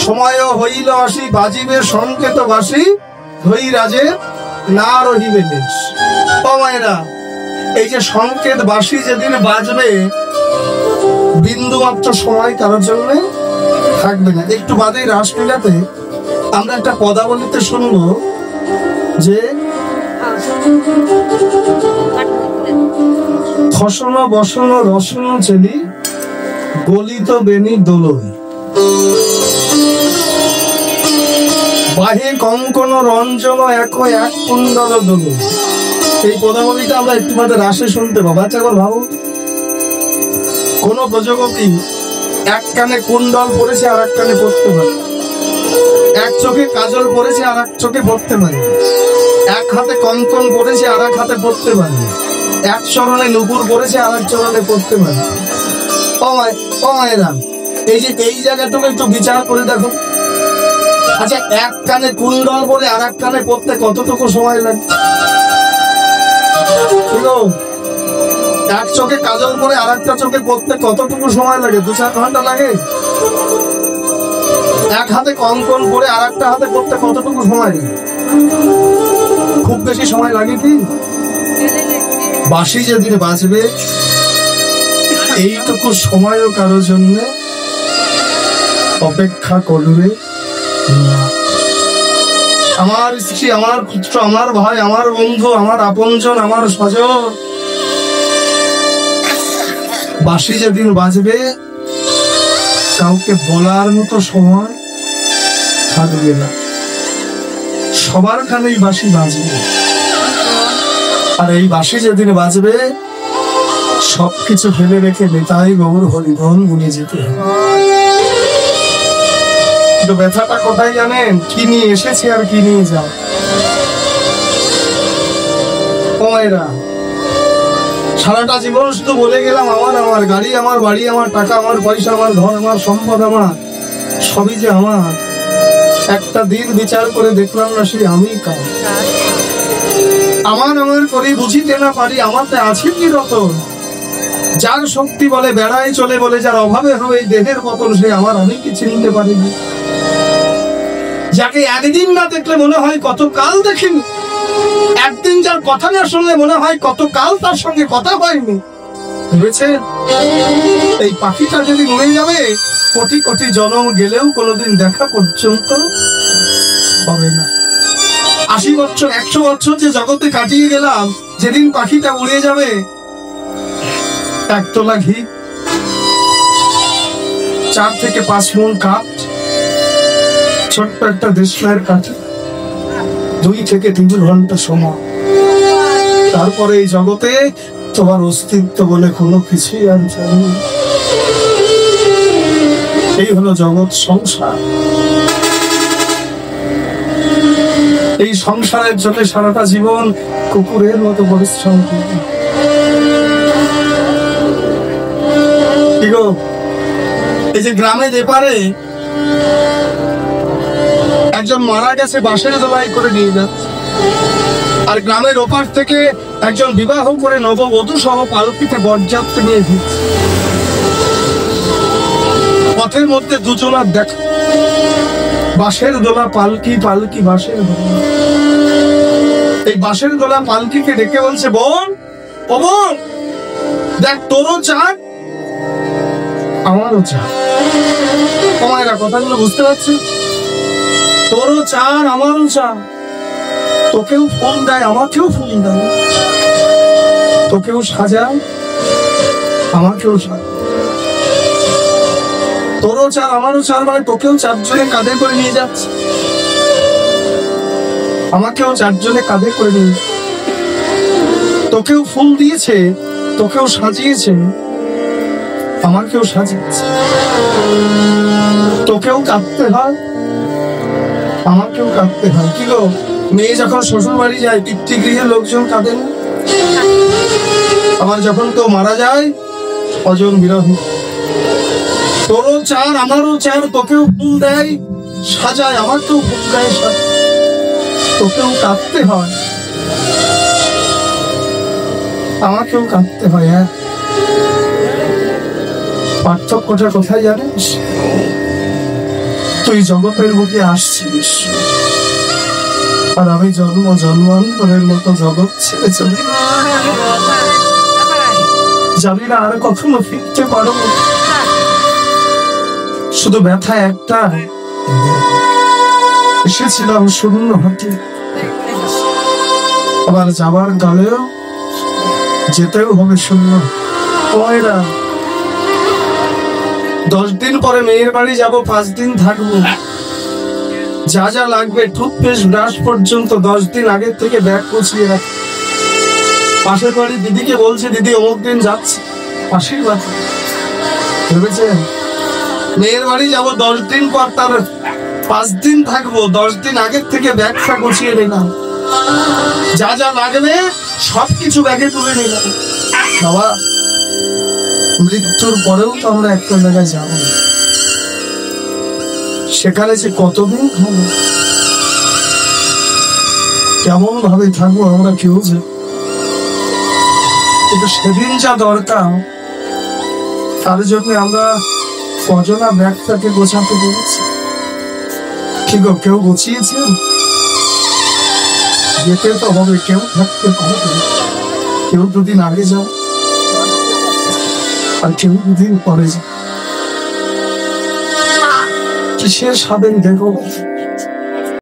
সময় হইল আসি বাজিবে সংকেত বাসি ধই রাজে না রহিবে দেশ। ও মায়েরা, এই যে সংকেত বাসি যেদিন বাজবে বিন্দু মাত্র সময় কারোর জন্য থাকবে না। একটু বাদে রাসলীলাতে আমরা একটা পদাবলিতে শুনবো যে খসন বসন রসন চেলি গলিত বেনি দোলই বাহে কঙ্কন রঞ্জন এক এক কুণ্ডল দোল। এই পদাবলিটা আমরা একটু বাদে রাসে শুনতে পাবো। আচ্ছা একবার ভাবো, কোন প্রযোজকই এক কানে কুণ্ডল পড়েছে আর এক কানে পড়তে পারে, এক চোখে কাজল পড়েছে আর এক চোখে পড়তে পারে, এক হাতে কঙ্কন পড়েছে আর এক হাতে পড়তে পারে, এক চরণে নুপুর পড়েছে আর এক চরণে পড়তে পারে। ও মায়েরা, এই যে এই জায়গাটুকু একটু বিচার করে দেখো। আচ্ছা, এক কানে কুণ্ডল পরে আর এক কানে পড়তে কতটুকু সময় লাগে? এক চোখে কাজল পরে আর একটা চোখে পড়তে কতটুকু সময় লাগে? 2-4 ঘন্টা লাগে। এক হাতে কঙ্কন পরে আর একটা হাতে পড়তে কতটুকু সময় লাগে? খুব বেশি সময় লাগে কি? বাঁশি যেদিন বাজবে এইটুকু সময়ও কারোর জন্য অপেক্ষা করবে না। আমার স্ত্রী, আমার পুত্র, আমার ভাই, আমার বন্ধু, আমার আপনজন, আমার স্বজন, বাঁশি যেদিন বাজবে কাউকে বলার মতো সময় থাকবে না। সবার খানেই বাঁশি বাজবে, আর এই বাঁশি যেদিন বাজবে সবকিছু ফেলে রেখে নেতাই গৌর হরিবল গুনে যেতে হবে। ব্যথাটা কোথায় জানেন? কি নিয়ে এসেছি আর কি নিয়ে যাও। ও মায়েরা, সারাটা জীবন শুধু বলে গেলাম আমার আমার গাড়ি, আমার বাড়ি, আমার টাকা, আমার পয়সা, আমার ঘর, আমার সম্পদ, আমার সবই যে আমার। একটা দিন বিচার করে দেখলাম না সে আমি কার। আমার আমার করে বুঝিতে না পারি আমাতে আছে কি রতন। যার শক্তি বলে বেড়াই চলে বলে, যার অভাবে হবে দেহের পতন, সে আমার আমি কি চিনতে পারিনি। যাকে একদিন না দেখলে মনে হয় কত কাল দেখিনি, একদিন যার কথা না শুনলে মনে হয় কত কাল তার সঙ্গে কথা হয়নি। ভেবেছে এই পাখিটা যদি উড়ে যাবে কোটি কোটি জন্ম গেলেও কোনোদিন দেখা পর্যন্ত হবে না। 80 বছর 100 বছর যে জগতে কাটিয়ে গেলাম, যেদিন পাখিটা উড়ে যাবে 1 তোলা ঘি, 4 থেকে 5 মণ কাঠ, ছোট্ট একটা দেশলাইয়ের কাঠে 2 থেকে 3 ঘন্টা সময়। তারপরে এই জগতে তোমার অস্তিত্ব বলে কোনো কিছুই আর জানি। এই হলো জগৎ সংসার। এই সংসারের জন্য সারাটা জীবন কুকুরের মতো পরিশ্রম করি। এই যে গ্রামে যেপারে একজন মারা গেছে, বাঁশের দোলাই করে নিয়ে যাচ্ছে, আর গ্রামের ওপার থেকে একজন বিবাহ করে নববধূ সহ পালকিতে বরযাত্রী নিয়ে ফিরছে। পথের মধ্যে দুজনার দেখা, বাঁশের দোলা পালকি, পালকি বাঁশের দোলা। এই বাঁশের দোলা পালকিকে ডেকে বলছে, বোন ও বোন, দেখ তোরও চাঁদ আমারও চাঁদ। তোমার কথাগুলো বুঝতে পারছি? তোরও চাঁদ আমারও চাঁদ, তোকেও ফুল দেয় আমাকেও ফুল দেয়, তোকেও সাজায় আমাকেও সাজায়। তোরও চাঁদ আমারও চাঁদ মানে তোকেও 4 জনে কাঁধে করে নিয়ে যাচ্ছে, আমাকেও 4 জনে কাঁধে করে নিয়ে। তোকেও ফুল দিয়েছে, তোকেও সাজিয়েছে, আমাকেও সাজিয়েছে। তোকেও কাঁদতে হয়, আমাকেও কাঁদতে হয়। কি গো, মেয়ে যখন শ্বশুর বাড়ি যায় পিতৃগৃহে লোকজন কাঁদে না? আবার যখন কেউ মারা যায় অজন বিরহ। তোরও চার আমারও চার, তোকেও ফুল দেয় সাজায়, আমাকেও ফুল দেয় সাজায়, তোকেও কাঁদতে হয়, আমাকেও কাঁদতে হয়। হ্যাঁ, পার্থক্যটা কোথায় জানিস? তুই জগতের বুকে আসছিস, আর আমি জন্মান্তরের মতো জগৎ ছেড়ে চলে জানি না আর কখনো ফিরতে পারবো। শুধু ব্যথা একটা, এসেছিলাম শূন্য হাতে, আবার যাবার কালেও যেতেও হবে শূন্য। 10 দিন পরে মেয়ের বাড়ি যাব, 5 দিন থাকবো। যা যা লাগবে টুথপেস্ট ব্রাশ পর্যন্ত 10 দিন আগের থেকে ব্যাগ গুছিয়ে রাখ। পাশের বাড়ি দিদিকে বলছে, দিদি অমুক দিন যাচ্ছে, পাশের বাড়ি ভেবেছেন মেয়ের বাড়ি যাব 10 দিন পর, তার 5 দিন থাকবো। 10 দিন আগের থেকে ব্যাগটা গুছিয়ে নিলাম, যা যা লাগবে সবকিছু ব্যাগে তুলে নিলাম। বাবা, মৃত্যুর পরেও তো আমরা একটা জায়গায় যাব, সেখানে যে কতদিন হবে, কেমন ভাবে থাকবো আমরা কেউ যে, কিন্তু সেদিন যা দরকার তার জন্য আমরা কজনা ব্যাগটাকে গোছাতে পেরেছি? কি গো, কেউ গুছিয়েছেন? যেতে তো হবে, কেউ থাকতে হবে, কেউ দুদিন আগে যাও আর কেউ দুদিন পরে যাও। কিসের সাধন দেখো।